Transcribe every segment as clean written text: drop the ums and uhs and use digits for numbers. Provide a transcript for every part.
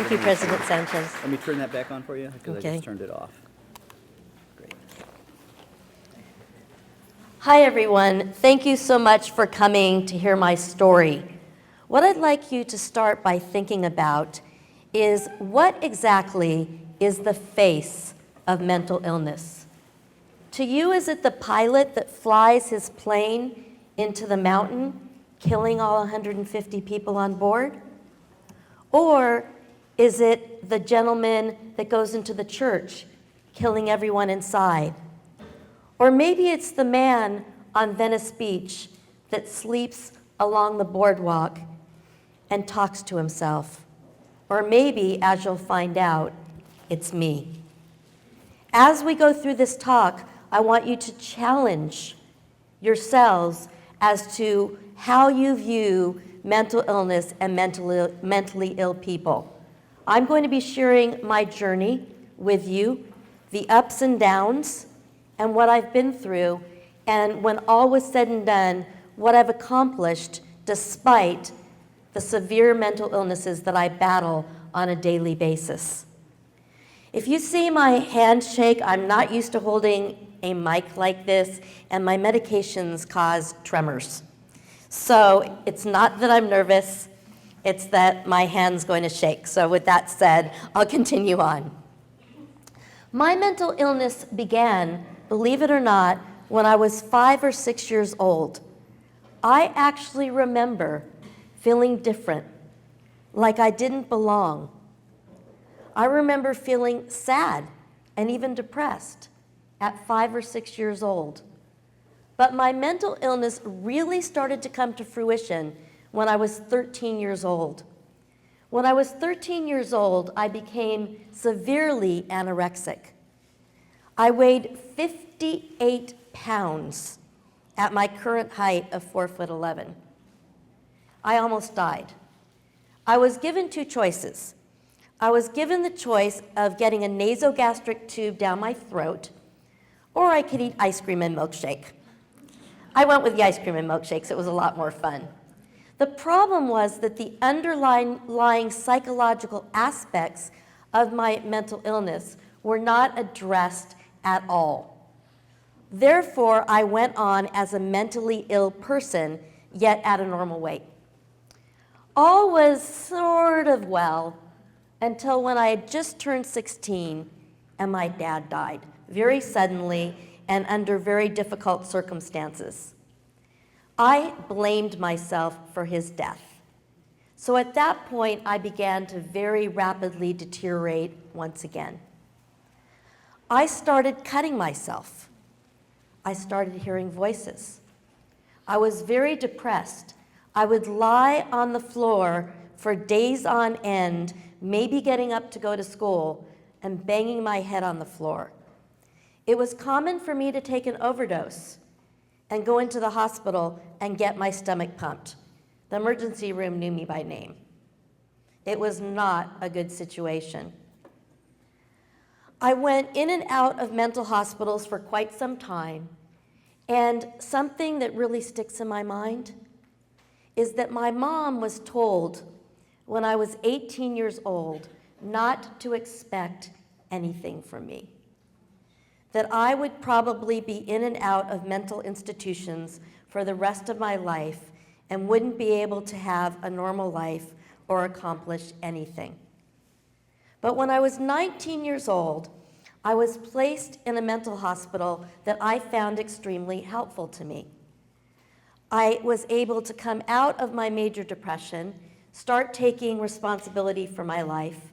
Thank you, President Sanchez. Let me turn that back on for you, because I Okay. just turned it off. Great. Hi, everyone. Thank you so much for coming to hear my story. What I'd like you to start by thinking about is what exactly is the face of mental illness? To you, is it the pilot that flies his plane into the mountain, killing all 150 people on board? Or is it the gentleman that goes into the church, killing everyone inside? Or maybe it's the man on Venice Beach that sleeps along the boardwalk and talks to himself. Or maybe, as you'll find out, it's me. As we go through this talk, I want you to challenge yourselves as to how you view mental illness and mentally ill people. I'm going to be sharing my journey with you, the ups and downs, and what I've been through, and when all was said and done, what I've accomplished despite the severe mental illnesses that I battle on a daily basis. If you see my hand shake, I'm not used to holding a mic like this, and my medications cause tremors. So it's not that I'm nervous, it's that my hand's going to shake. So with that said, I'll continue on. My mental illness began, believe it or not, when I was 5 or 6 years old. I actually remember feeling different, like I didn't belong. I remember feeling sad and even depressed at 5 or 6 years old. But my mental illness really started to come to fruition when I was 13 years old. When I was 13 years old, I became severely anorexic. I weighed 58 pounds at my current height of 4'11". I almost died. I was given two choices. I was given the choice of getting a nasogastric tube down my throat, or I could eat ice cream and milkshake. I went with the ice cream and milkshakes. It was a lot more fun. The problem was that the underlying psychological aspects of my mental illness were not addressed at all. Therefore, I went on as a mentally ill person, yet at a normal weight. All was sort of well until when I had just turned 16 and my dad died, very suddenly and under very difficult circumstances. I blamed myself for his death. So at that point, I began to very rapidly deteriorate once again. I started cutting myself. I started hearing voices. I was very depressed. I would lie on the floor for days on end, maybe getting up to go to school and banging my head on the floor. It was common for me to take an overdose and go into the hospital and get my stomach pumped. The emergency room knew me by name. It was not a good situation. I went in and out of mental hospitals for quite some time, and something that really sticks in my mind is that my mom was told when I was 18 years old not to expect anything from me, that I would probably be in and out of mental institutions for the rest of my life and wouldn't be able to have a normal life or accomplish anything. But when I was 19 years old, I was placed in a mental hospital that I found extremely helpful to me. I was able to come out of my major depression, start taking responsibility for my life,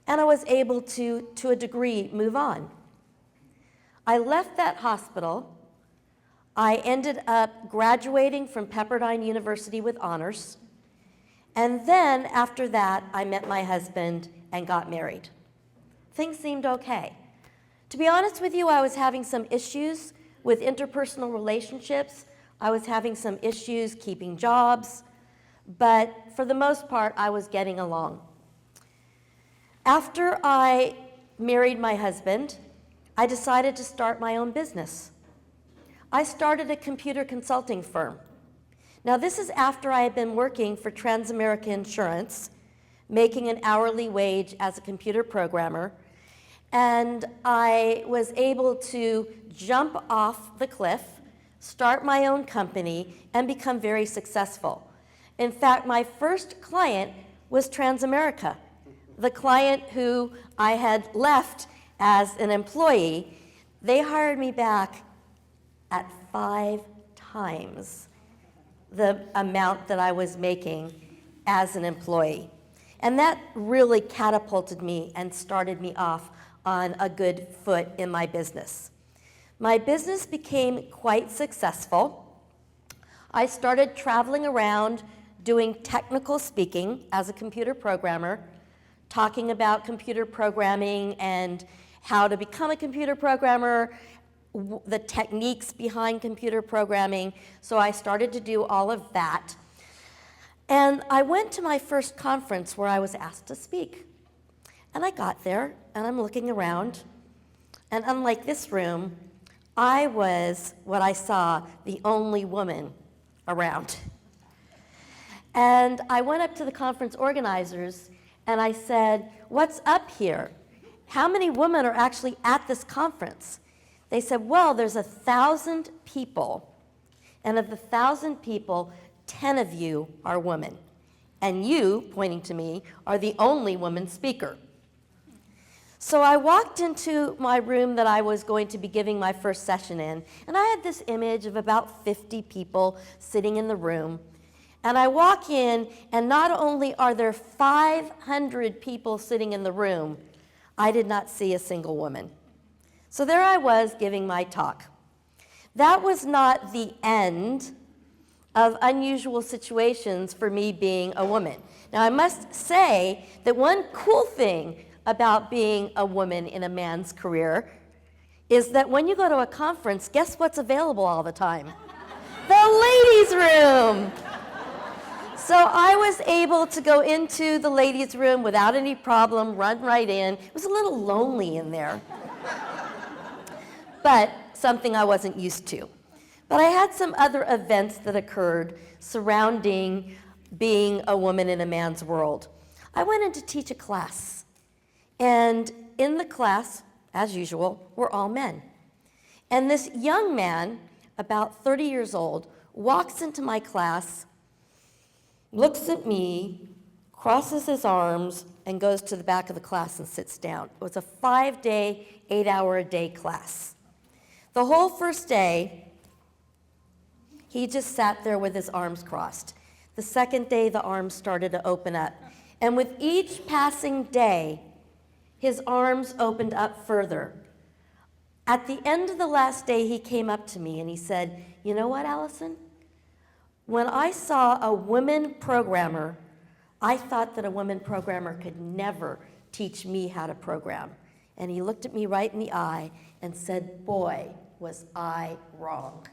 and I was able to a degree, move on. I left that hospital. I ended up graduating from Pepperdine University with honors. And then after that, I met my husband and got married. Things seemed okay. To be honest with you, I was having some issues with interpersonal relationships. I was having some issues keeping jobs, but for the most part, I was getting along. After I married my husband, I decided to start my own business. I started a computer consulting firm. Now, this is after I had been working for Transamerica Insurance, making an hourly wage as a computer programmer, and I was able to jump off the cliff, start my own company, and become very successful. In fact, my first client was Transamerica, the client who I had left as an employee. They hired me back at 5 times the amount that I was making as an employee. And that really catapulted me and started me off on a good foot in my business. My business became quite successful. I started traveling around doing technical speaking as a computer programmer, talking about computer programming and how to become a computer programmer, the techniques behind computer programming. So I started to do all of that. And I went to my first conference where I was asked to speak. And I got there, and I'm looking around, and unlike this room, I was, what I saw, the only woman around. And I went up to the conference organizers, and I said, "What's up here? How many women are actually at this conference?" They said, "Well, there's 1,000 people, and of the 1,000 people, 10 of you are women, and you," pointing to me, "are the only woman speaker." So I walked into my room that I was going to be giving my first session in, and I had this image of about 50 people sitting in the room. And I walk in, and not only are there 500 people sitting in the room, I did not see a single woman. So there I was giving my talk. That was not the end of unusual situations for me being a woman. Now, I must say that one cool thing about being a woman in a man's career is that when you go to a conference, guess what's available all the time? The ladies' room. So I was able to go into the ladies' room without any problem, run right in. It was a little lonely in there, but something I wasn't used to. But I had some other events that occurred surrounding being a woman in a man's world. I went in to teach a class, and in the class, as usual, were all men. And this young man, about 30 years old, walks into my class, looks at me, crosses his arms, and goes to the back of the class and sits down. It was a 5-day, 8-hour-a-day class. The whole first day, he just sat there with his arms crossed. The second day, the arms started to open up. And with each passing day, his arms opened up further. At the end of the last day, he came up to me and he said, "You know what, Alison? When I saw a woman programmer, I thought that a woman programmer could never teach me how to program." And he looked at me right in the eye and said, "Boy, was I wrong."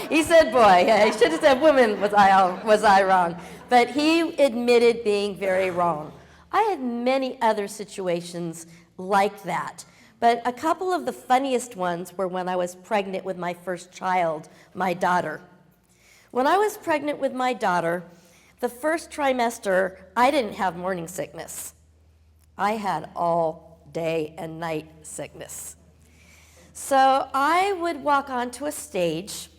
He said boy. Yeah, he should have said woman, was I wrong. But he admitted being very wrong. I had many other situations like that. But a couple of the funniest ones were when I was pregnant with my first child, my daughter. When I was pregnant with my daughter, the first trimester, I didn't have morning sickness. I had all day and night sickness. So I would walk onto a stage,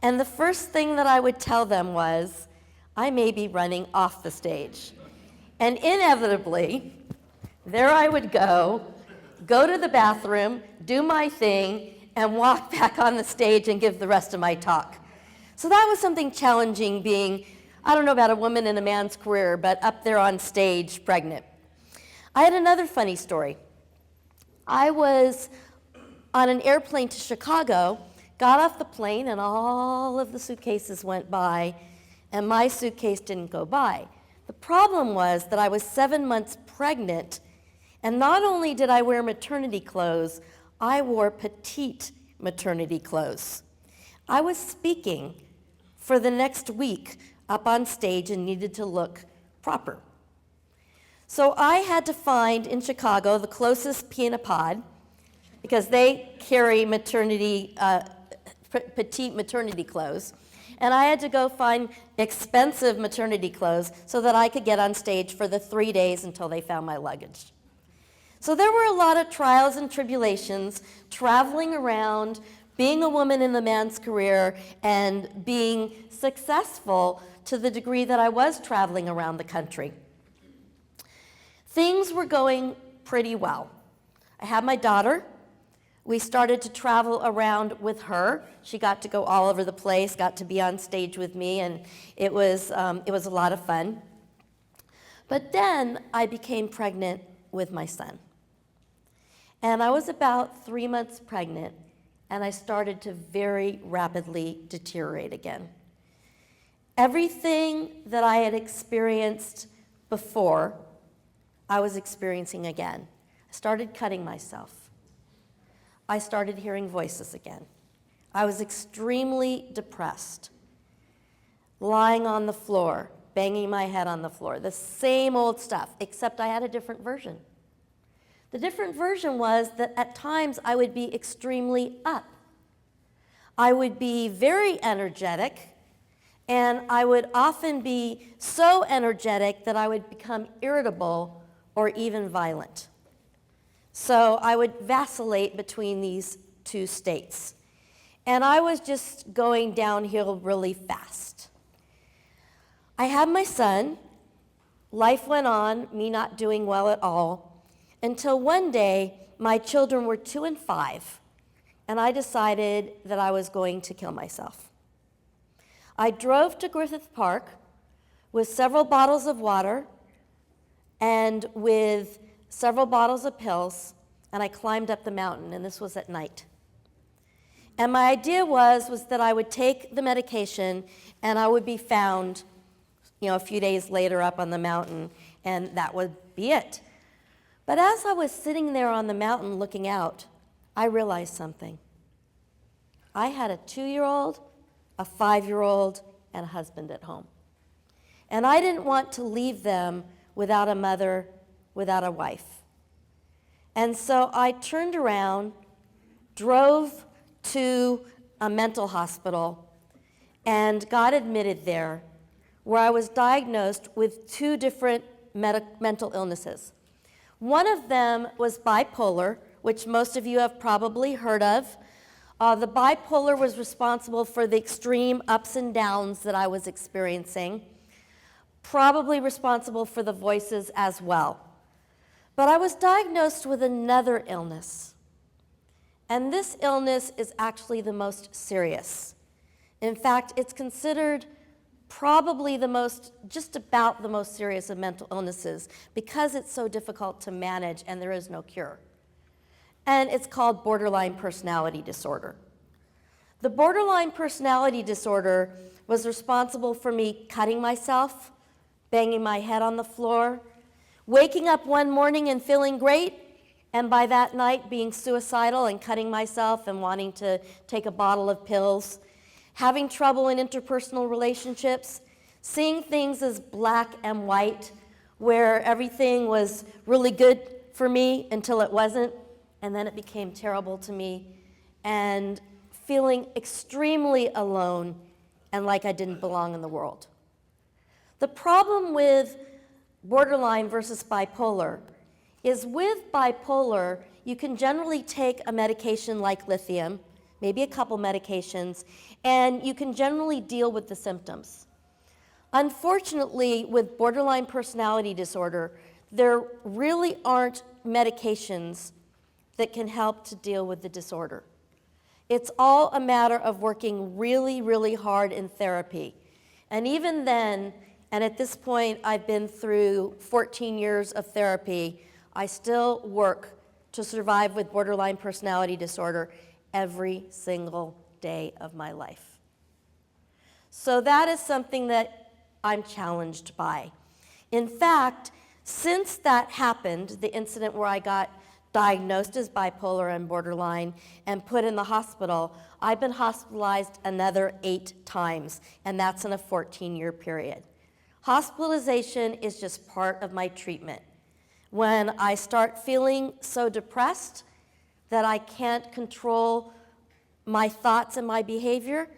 and the first thing that I would tell them was, I may be running off the stage. And inevitably, there I would go to the bathroom, do my thing, and walk back on the stage and give the rest of my talk. So that was something challenging being, I don't know about a woman in a man's career, but up there on stage pregnant. I had another funny story. I was on an airplane to Chicago, got off the plane, and all of the suitcases went by, and my suitcase didn't go by. The problem was that I was 7 months pregnant, and not only did I wear maternity clothes, I wore petite maternity clothes. I was speaking for the next week up on stage and needed to look proper. So I had to find in Chicago the closest Pina Pod, because they carry petite maternity clothes. and I had to go find expensive maternity clothes so that I could get on stage for the 3 days until they found my luggage. So there were a lot of trials and tribulations, traveling around, being a woman in the man's career, and being successful to the degree that I was traveling around the country. Things were going pretty well. I had my daughter. We started to travel around with her. She got to go all over the place, got to be on stage with me, and it was a lot of fun. But then I became pregnant with my son. And I was about 3 months pregnant, and I started to very rapidly deteriorate again. Everything that I had experienced before, I was experiencing again. I started cutting myself. I started hearing voices again. I was extremely depressed, lying on the floor, banging my head on the floor, the same old stuff, except I had a different version. The different version was that at times I would be extremely up. I would be very energetic, and I would often be so energetic that I would become irritable or even violent. So I would vacillate between these two states. And I was just going downhill really fast. I had my son. Life went on, me not doing well at all, until one day my children were 2 and 5, and I decided that I was going to kill myself. I drove to Griffith Park with several bottles of water and with several bottles of pills, and I climbed up the mountain, and this was at night. And my idea was that I would take the medication and I would be found, a few days later up on the mountain, and that would be it. But as I was sitting there on the mountain looking out, I realized something. I had a 2-year-old, a 5-year-old, and a husband at home. And I didn't want to leave them without a mother, without a wife. And so I turned around, drove to a mental hospital, and got admitted there, where I was diagnosed with 2 different mental illnesses. One of them was bipolar, which most of you have probably heard of. The bipolar was responsible for the extreme ups and downs that I was experiencing, probably responsible for the voices as well. But I was diagnosed with another illness, and this illness is actually the most serious. In fact, it's considered probably just about the most serious of mental illnesses because it's so difficult to manage and there is no cure. And it's called borderline personality disorder. The borderline personality disorder was responsible for me cutting myself, banging my head on the floor, waking up one morning and feeling great, and by that night being suicidal and cutting myself and wanting to take a bottle of pills, having trouble in interpersonal relationships, seeing things as black and white, where everything was really good for me until it wasn't, and then it became terrible to me, and feeling extremely alone and like I didn't belong in the world. The problem with borderline versus bipolar is with bipolar, you can generally take a medication like lithium, maybe a couple medications, and you can generally deal with the symptoms. Unfortunately, with borderline personality disorder, there really aren't medications that can help to deal with the disorder. It's all a matter of working really, really hard in therapy. And even then, and at this point I've been through 14 years of therapy, I still work to survive with borderline personality disorder every single day of my life. So that is something that I'm challenged by. In fact, since that happened, the incident where I got diagnosed as bipolar and borderline and put in the hospital, I've been hospitalized another 8 times, and that's in a 14-year period. Hospitalization is just part of my treatment. When I start feeling so depressed that I can't control my thoughts and my behavior,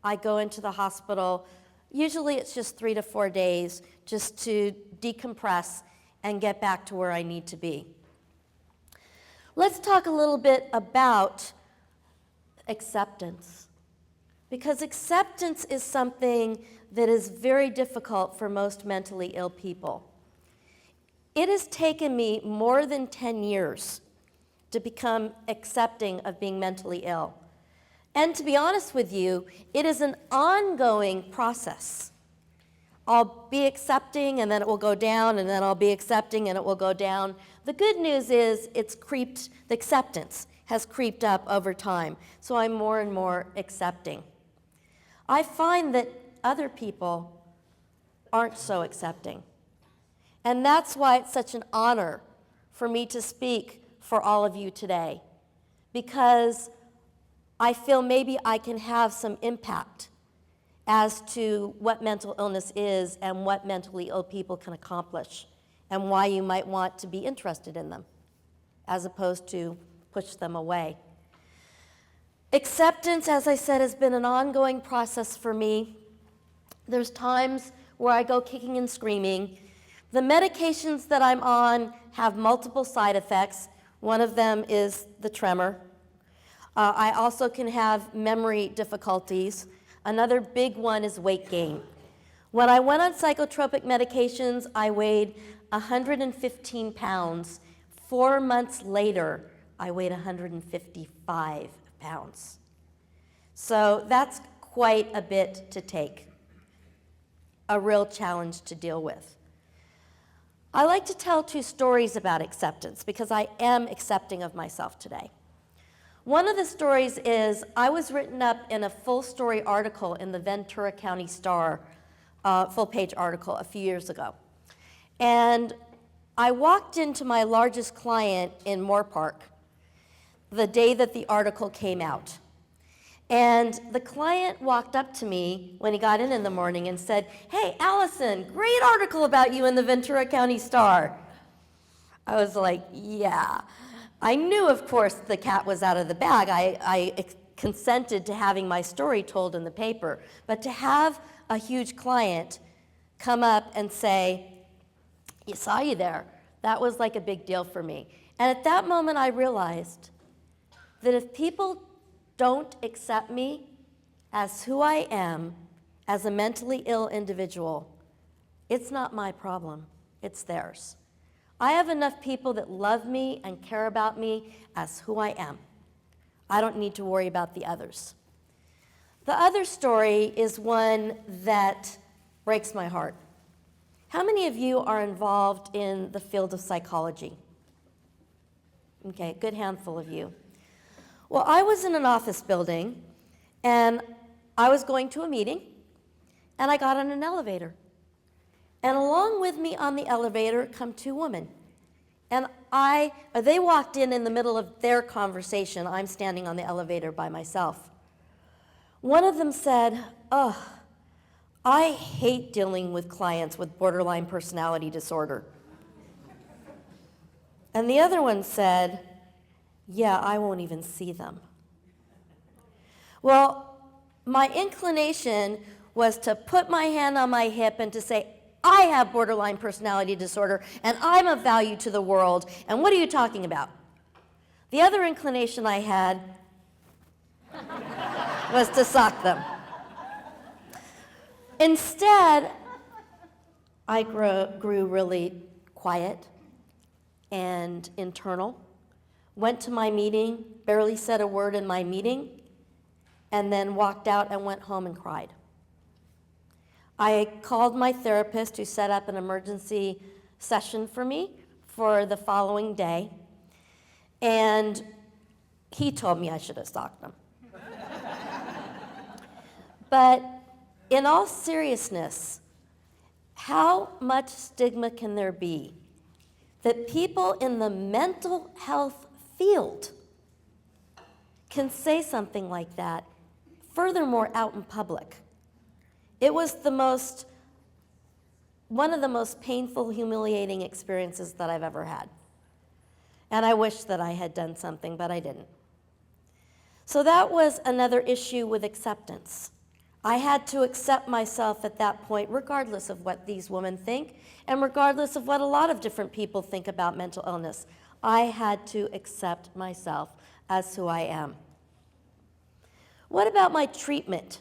I go into the hospital. Usually it's just 3 to 4 days just to decompress and get back to where I need to be. Let's talk a little bit about acceptance, because acceptance is something that is very difficult for most mentally ill people. It has taken me more than 10 years to become accepting of being mentally ill. And to be honest with you, it is an ongoing process. I'll be accepting and then it will go down, and then I'll be accepting and it will go down. The good news is the acceptance has creeped up over time, so I'm more and more accepting. I find that other people aren't so accepting. And that's why it's such an honor for me to speak for all of you today, because I feel maybe I can have some impact as to what mental illness is and what mentally ill people can accomplish, and why you might want to be interested in them, as opposed to push them away. Acceptance, as I said, has been an ongoing process for me. There's times where I go kicking and screaming. The medications that I'm on have multiple side effects. One of them is the tremor. I also can have memory difficulties. Another big one is weight gain. When I went on psychotropic medications, I weighed 115 pounds. 4 months later, I weighed 155 pounds. So that's quite a bit to take, a real challenge to deal with. I like to tell 2 stories about acceptance because I am accepting of myself today. One of the stories is I was written up in a full-story article in the Ventura County Star, full-page article a few years ago. And I walked into my largest client in Moorpark the day that the article came out. And the client walked up to me when he got in the morning and said, "Hey, Allison, great article about you in the Ventura County Star." I was like, yeah. I knew, of course, the cat was out of the bag. I consented to having my story told in the paper. But to have a huge client come up and say, "I saw you there," that was like a big deal for me. And at that moment, I realized that if people don't accept me as who I am, as a mentally ill individual, it's not my problem, it's theirs. I have enough people that love me and care about me as who I am. I don't need to worry about the others. The other story is one that breaks my heart. How many of you are involved in the field of psychology? Okay, a good handful of you. Well, I was in an office building, and I was going to a meeting, and I got on an elevator. And along with me on the elevator come 2 women. And they walked in the middle of their conversation. I'm standing on the elevator by myself. One of them said, "Oh, I hate dealing with clients with borderline personality disorder." And the other one said, "Yeah, I won't even see them." Well, my inclination was to put my hand on my hip and to say, "I have borderline personality disorder, and I'm of value to the world, and what are you talking about?" The other inclination I had was to sock them. Instead, I grew really quiet and internal, went to my meeting, barely said a word in my meeting, and then walked out and went home and cried. I called my therapist, who set up an emergency session for me for the following day, and he told me I should have socked them. But in all seriousness, how much stigma can there be that people in the mental health field can say something like that, furthermore out in public? It was one of the most painful, humiliating experiences that I've ever had. And I wish that I had done something, but I didn't. So that was another issue with acceptance. I had to accept myself at that point, regardless of what these women think, and regardless of what a lot of different people think about mental illness. I had to accept myself as who I am. What about my treatment?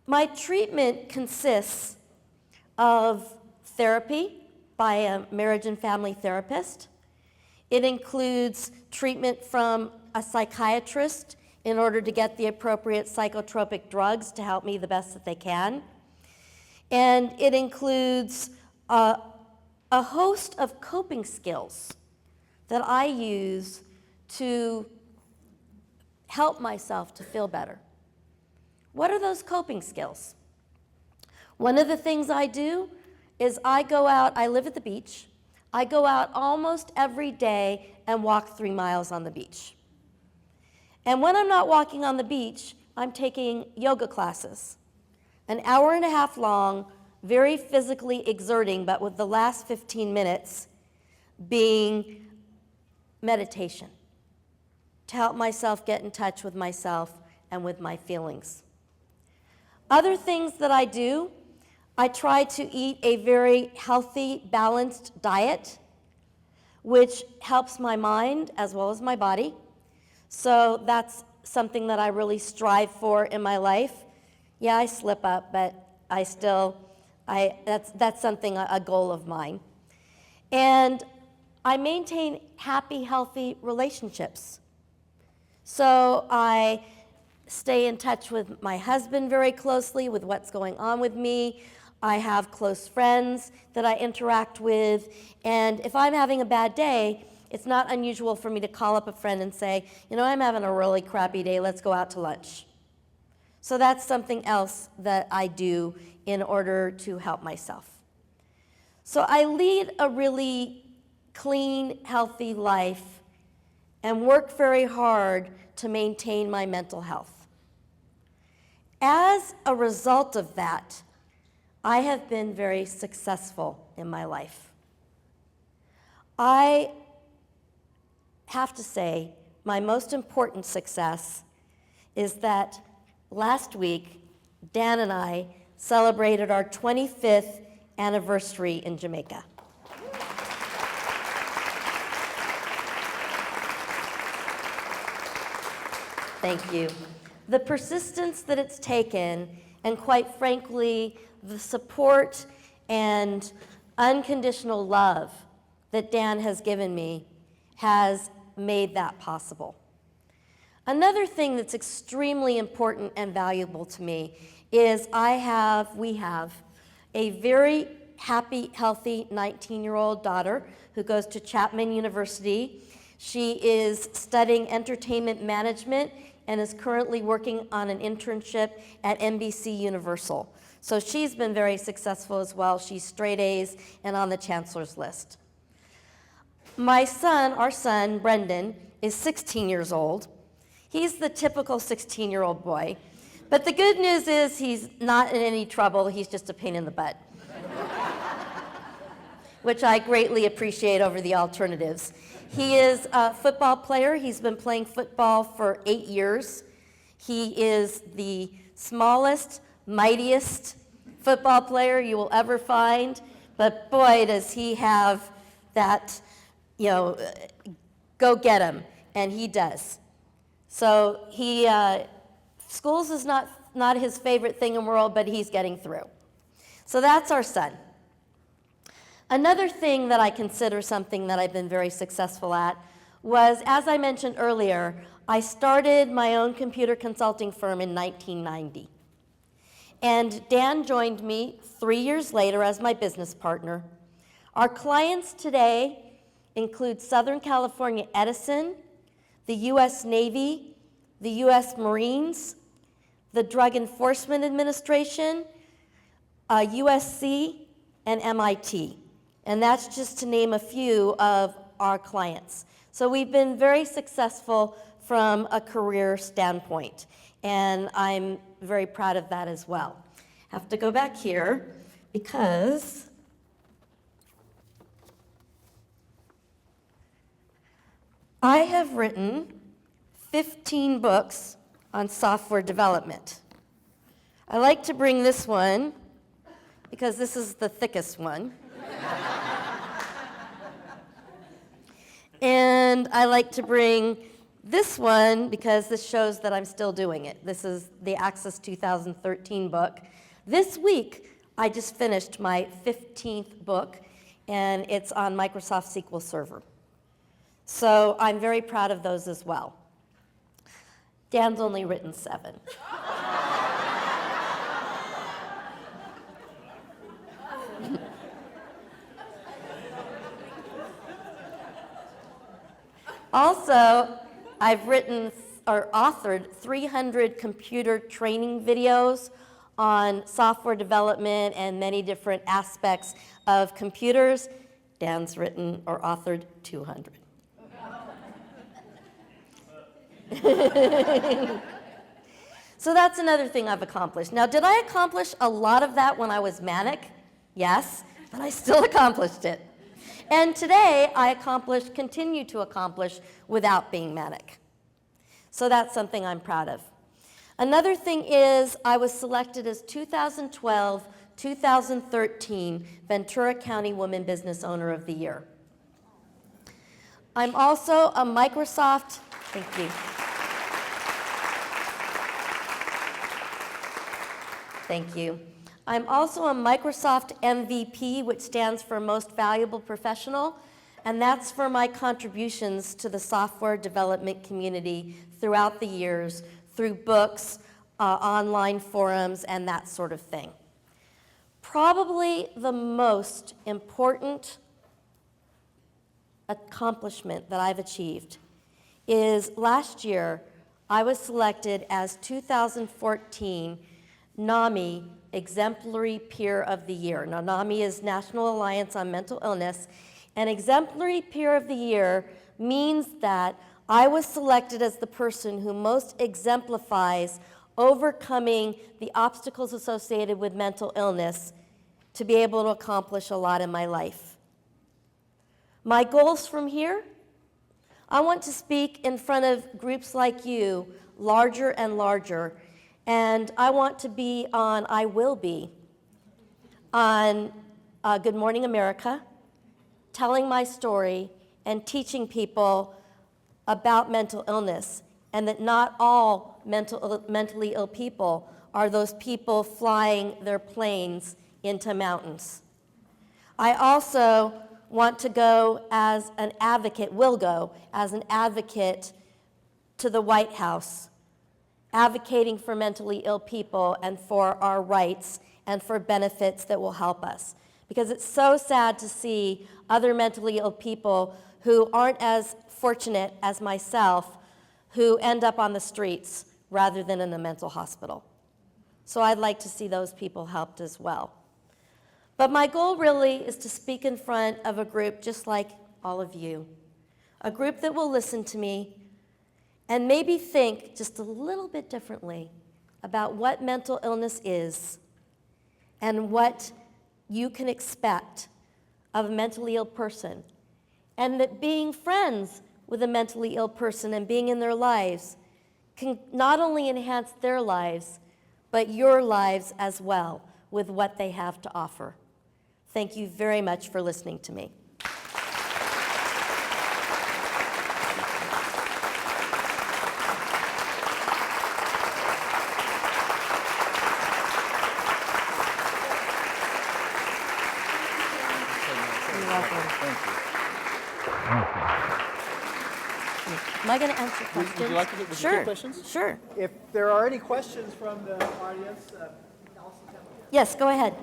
My treatment consists of therapy by a marriage and family therapist. It includes treatment from a psychiatrist in order to get the appropriate psychotropic drugs to help me the best that they can. And it includes a host of coping skills that I use to help myself to feel better. What are those coping skills? One of the things I do is I go out, I live at the beach, I go out almost every day and walk 3 miles on the beach. And when I'm not walking on the beach, I'm taking yoga classes, an hour and a half long, very physically exerting, but with the last 15 minutes being meditation, to help myself get in touch with myself and with my feelings. Other things that I do, I try to eat a very healthy, balanced diet, which helps my mind as well as my body. So that's something that I really strive for in my life. Yeah, I slip up, but that's something, a goal of mine. And I maintain happy, healthy relationships. So I stay in touch with my husband very closely with what's going on with me. I have close friends that I interact with. And if I'm having a bad day, it's not unusual for me to call up a friend and say, you know, I'm having a really crappy day, let's go out to lunch. So that's something else that I do in order to help myself. So I lead a really clean, healthy life and work very hard to maintain my mental health. As a result of that, I have been very successful in my life. I have to say my most important success is that last week, Dan and I celebrated our 25th anniversary in Jamaica. Thank you. The persistence that it's taken, and quite frankly, the support and unconditional love that Dan has given me has made that possible. Another thing that's extremely important and valuable to me is we have a very happy, healthy 19-year-old daughter who goes to Chapman University. She is studying entertainment management and is currently working on an internship at NBC Universal. So she's been very successful as well. She's straight A's and on the chancellor's list. My son, our son, Brendan, is 16 years old. He's the typical 16-year-old boy. But the good news is he's not in any trouble. He's just a pain in the butt, which I greatly appreciate over the alternatives. He is a football player. He's been playing football for 8 years. He is the smallest, mightiest football player you will ever find. But boy, does he have that, go get him. And he does. So schools is not his favorite thing in the world, but he's getting through. So that's our son. Another thing that I consider something that I've been very successful at was, as I mentioned earlier, I started my own computer consulting firm in 1990. And Dan joined me 3 years later as my business partner. Our clients today include Southern California Edison, the U.S. Navy, the U.S. Marines, the Drug Enforcement Administration, USC, and MIT. And that's just to name a few of our clients. So we've been very successful from a career standpoint, and I'm very proud of that as well. I have to go back here because I have written 15 books on software development. I like to bring this one because this is the thickest one. And I like to bring this one because this shows that I'm still doing it. This is the Access 2013 book. This week, I just finished my 15th book, and it's on Microsoft SQL Server. So I'm very proud of those as well. Dan's only written 7. Also, I've written or authored 300 computer training videos on software development and many different aspects of computers. Dan's written or authored 200. So that's another thing I've accomplished. Now, did I accomplish a lot of that when I was manic? Yes, but I still accomplished it. And today, I continue to accomplish without being manic. So that's something I'm proud of. Another thing is I was selected as 2012-2013 Ventura County Woman Business Owner of the Year. I'm also a Microsoft, thank you. Thank you. I'm also a Microsoft MVP, which stands for Most Valuable Professional, and that's for my contributions to the software development community throughout the years, through books, online forums, and that sort of thing. Probably the most important accomplishment that I've achieved is last year I was selected as 2014 NAMI Exemplary Peer of the Year. Now, NAMI is National Alliance on Mental Illness, and Exemplary Peer of the Year means that I was selected as the person who most exemplifies overcoming the obstacles associated with mental illness to be able to accomplish a lot in my life. My goals from here, I want to speak in front of groups like you, larger and larger, and I want to be on, I will be, on Good Morning America, telling my story and teaching people about mental illness, and that not all mentally ill people are those people flying their planes into mountains. I also want to go as an advocate, will go as an advocate to the White House, advocating for mentally ill people and for our rights and for benefits that will help us. Because it's so sad to see other mentally ill people who aren't as fortunate as myself who end up on the streets rather than in a mental hospital. So I'd like to see those people helped as well. But my goal really is to speak in front of a group just like all of you, a group that will listen to me and maybe think just a little bit differently about what mental illness is and what you can expect of a mentally ill person, and that being friends with a mentally ill person and being in their lives can not only enhance their lives, but your lives as well with what they have to offer. Thank you very much for listening to me. You're welcome. Thank you. Am I going to answer questions? Would you like to would you Sure. take questions? Sure. If there are any questions from the audience, Alison, Yes, go ahead.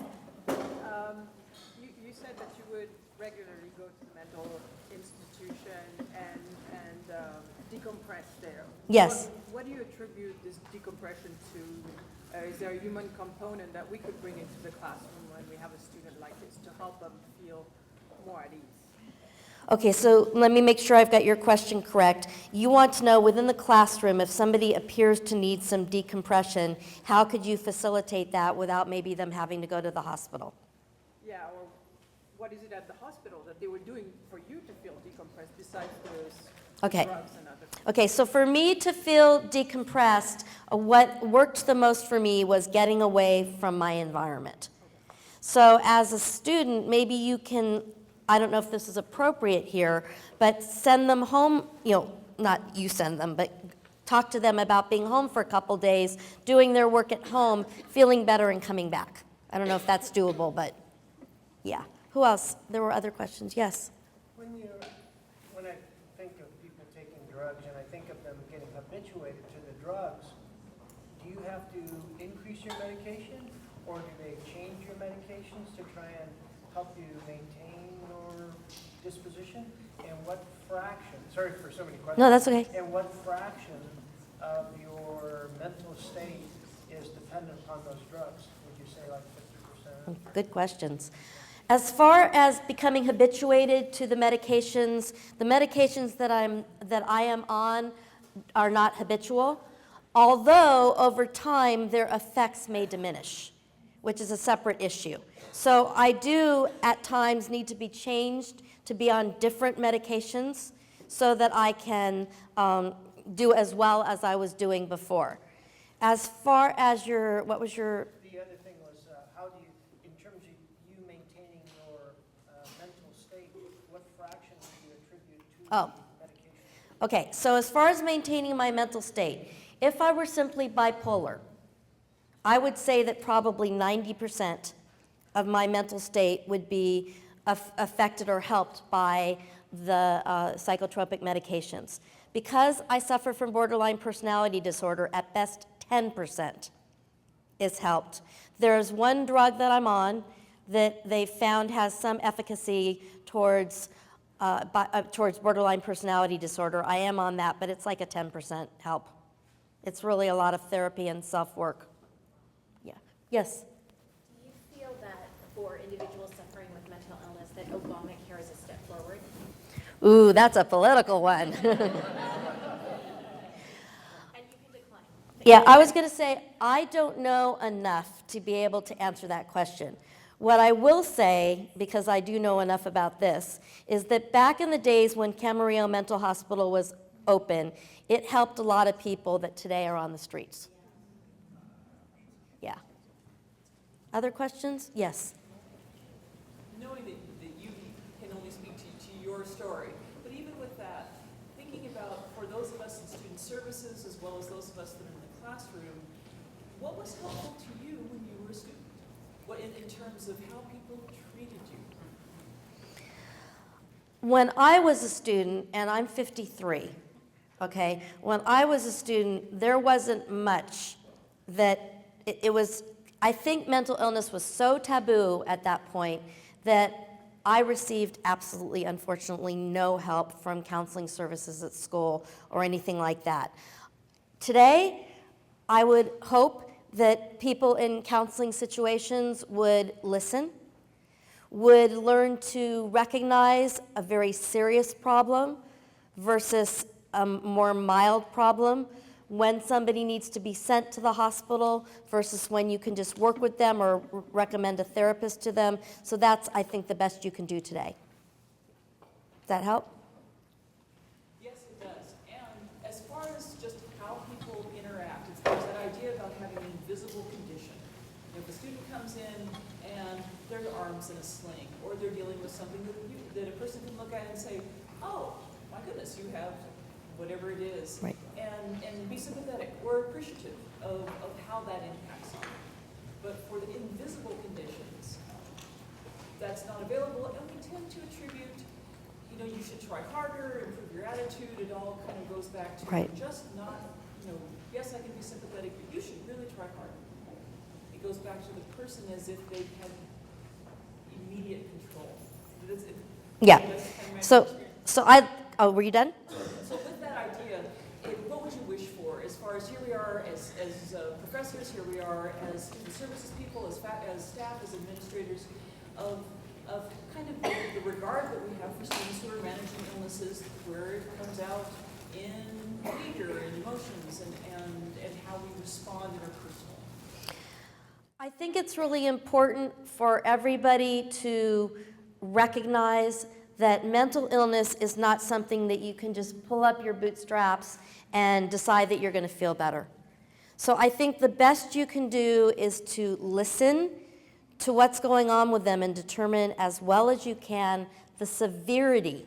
You said that you would regularly go to the mental institution and decompress there. Yes. What do you attribute this decompression to? Is there a human component that we could bring into the classroom when we have a student like this to help them feel more at ease? Okay, so let me make sure I've got your question correct. You want to know within the classroom, if somebody appears to need some decompression, how could you facilitate that without maybe them having to go to the hospital? Yeah, or what is it at the hospital that they were doing for you to feel decompressed besides those Okay. drugs and other things? Okay, so for me to feel decompressed, what worked the most for me was getting away from my environment. So as a student, maybe you can, I don't know if this is appropriate here, but send them home, not you send them, but talk to them about being home for a couple days, doing their work at home, feeling better and coming back. I don't know if that's doable, but yeah. Who else? There were other questions. Yes? When I think of people taking drugs and I think of them getting habituated to the drugs, do you have to increase your medication or do they change your medications to try and help you maintain your disposition? And what fraction, sorry for so many questions. No, that's okay. And what fraction of your mental state is dependent upon those drugs? Would you say like 50%? Good questions. As far as becoming habituated to the medications that I am on are not habitual, although over time their effects may diminish, which is a separate issue. So I do at times need to be changed to be on different medications so that I can do as well as I was doing before. As far as what was your? The other thing was, how do you, in terms of you maintaining your mental state, what fraction do you attribute to medication? Okay, so as far as maintaining my mental state, if I were simply bipolar, I would say that probably 90% of my mental state would be affected or helped by the psychotropic medications. Because I suffer from borderline personality disorder, at best 10% is helped. There's one drug that I'm on that they found has some efficacy towards borderline personality disorder. I am on that, but it's like a 10% help. It's really a lot of therapy and self-work. Yeah. Yes? Do you feel that for individuals suffering with mental illness that Obamacare is a step forward? Ooh, that's a political one. And you can decline. Yeah, I was going to say, I don't know enough to be able to answer that question. What I will say, because I do know enough about this, is that back in the days when Camarillo Mental Hospital was open, it helped a lot of people that today are on the streets. Yeah. Other questions? Yes. Knowing that you can only speak to your story, but even with that, thinking about for those of us in student services as well as those of us that are in the classroom, what was helpful to you when you were a student? What in terms of how people treated you? When I was a student, and I'm 53, okay, when I was a student, there wasn't much that it was, I think mental illness was so taboo at that point that I received absolutely, unfortunately, no help from counseling services at school or anything like that. Today, I would hope that people in counseling situations would listen, would learn to recognize a very serious problem versus a more mild problem, when somebody needs to be sent to the hospital versus when you can just work with them or recommend a therapist to them. So that's, I think, the best you can do today. Does that help? Yes, it does. And as far as just how people interact, it's there's that idea about having an invisible condition. If a student comes in and their arm's in a sling, or they're dealing with something that a person can look at and say, oh, my goodness, you have whatever it is, Right. and be sympathetic or appreciative of how that impacts them. But for the invisible conditions, that's not available, and we tend to attribute, you should try harder, improve your attitude. It all kind of goes back to Right. just not, yes, I can be sympathetic, but you should really try harder. It goes back to the person as if they had immediate control. Yeah. That's kind of my experience. Were you done? So with that idea, what would you wish for as far as here we are as professors, here we are as student services people, as staff, as administrators, of kind of the regard that we have for students who are managing illnesses, where it comes out in behavior and emotions and how we respond in our personal. I think it's really important for everybody to recognize that mental illness is not something that you can just pull up your bootstraps and decide that you're going to feel better. So I think the best you can do is to listen to what's going on with them and determine as well as you can the severity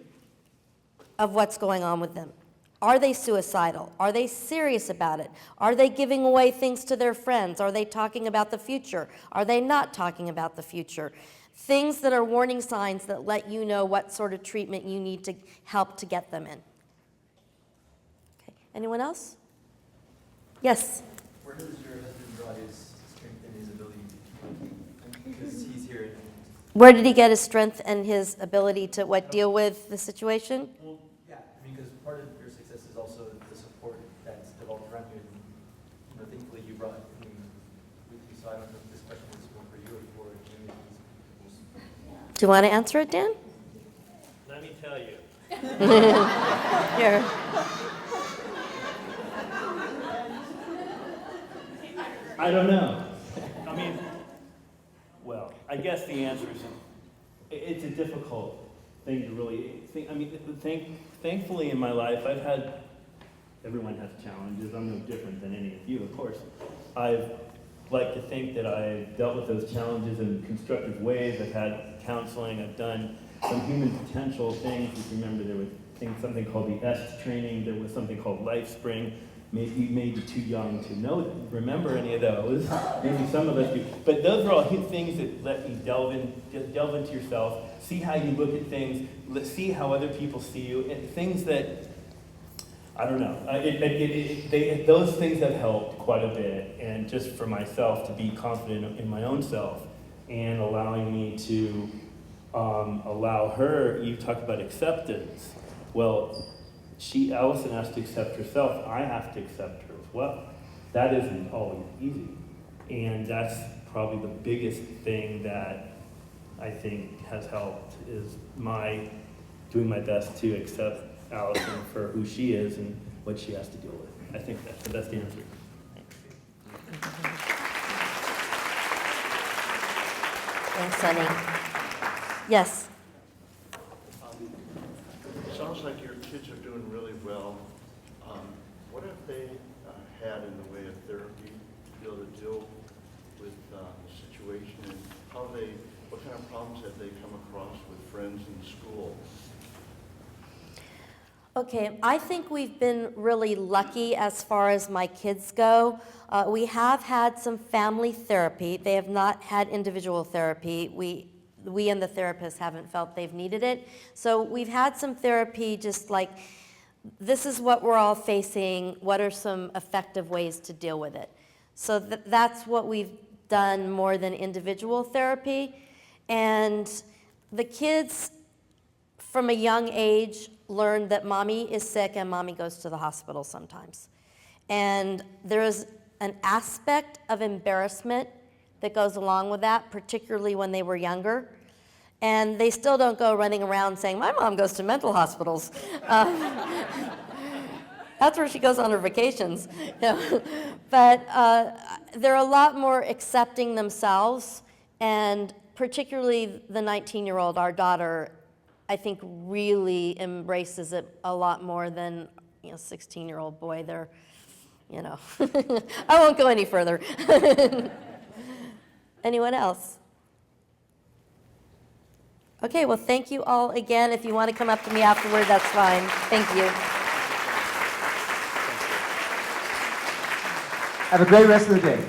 of what's going on with them. Are they suicidal? Are they serious about it? Are they giving away things to their friends? Are they talking about the future? Are they not talking about the future? Things that are warning signs that let you know what sort of treatment you need to help to get them in. Okay. Anyone else? Yes? Where does your husband draw his strength and his ability to keep? Because he's here. Where did he get his strength and his ability to deal with the situation? Well, yeah, I mean, because part of your success is also the support that's developed around you. And, thankfully you brought him with you. So I don't know if this question is one for you or for him. Do you want to answer it, Dan? Let me tell you. Here. I don't know. I mean, well, I guess the answer is it's a difficult thing to really think. I mean, thankfully in my life, everyone has challenges. I'm no different than any of you, of course. I've like to think that I've dealt with those challenges in constructive ways. I've had counseling. I've done some human potential things. If you remember, there was something called the EST training. There was something called LifeSpring. You may be too young to remember any of those. Maybe some of us do. But those are all things that let you delve into yourself, see how you look at things, see how other people see you, and things that, I don't know. Those things have helped quite a bit, and just for myself to be confident in my own self, and allowing me to allow her. You talked about acceptance. Well, Alison has to accept herself. I have to accept her as well. That isn't always easy, and that's probably the biggest thing that I think has helped is doing my best to accept Alison for who she is and what she has to deal with. I think that's the best answer. Thanks, Sonny. Yes? Sounds like your kids are doing really well. What have they had in the way of therapy to be able to deal with the situation, and what kind of problems have they come across with friends in school? Okay, I think we've been really lucky as far as my kids go. We have had some family therapy. They have not had individual therapy. We and the therapists haven't felt they've needed it. So we've had some therapy, just like, this is what we're all facing. What are some effective ways to deal with it? So that's what we've done more than individual therapy. And the kids from a young age learned that mommy is sick and mommy goes to the hospital sometimes. And there is an aspect of embarrassment that goes along with that, particularly when they were younger. And they still don't go running around saying, my mom goes to mental hospitals. That's where she goes on her vacations. But they're a lot more accepting themselves, and particularly the 19-year-old, our daughter, I think really embraces it a lot more than 16-year-old boy. They're, I won't go any further. Anyone else? Okay, well, thank you all again. If you want to come up to me afterward, that's fine. Thank you. Have a great rest of the day.